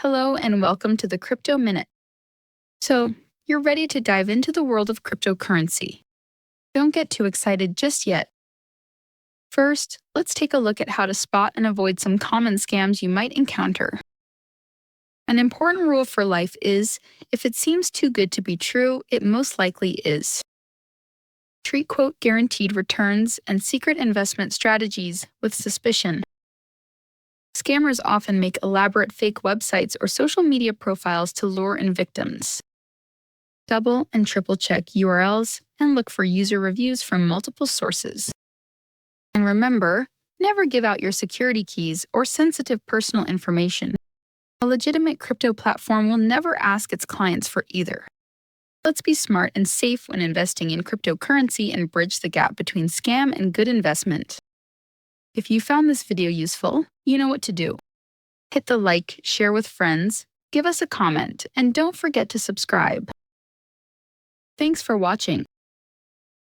Hello and welcome to the Crypto Minute. So, you're ready to dive into the world of cryptocurrency. Don't get too excited just yet. First, let's take a look at how to spot and avoid some common scams you might encounter. An important rule for life is if it seems too good to be true, it most likely is. Treat quote guaranteed returns and secret investment strategies with suspicion. Scammers often make elaborate fake websites or social media profiles to lure in victims. Double and triple check URLs and look for user reviews from multiple sources. And remember, never give out your security keys or sensitive personal information. A legitimate crypto platform will never ask its clients for either. Let's be smart and safe when investing in cryptocurrency and bridge the gap between scam and good investment. If you found this video useful, you know what to do. Hit the like, share with friends, give us a comment, and don't forget to subscribe. Thanks for watching.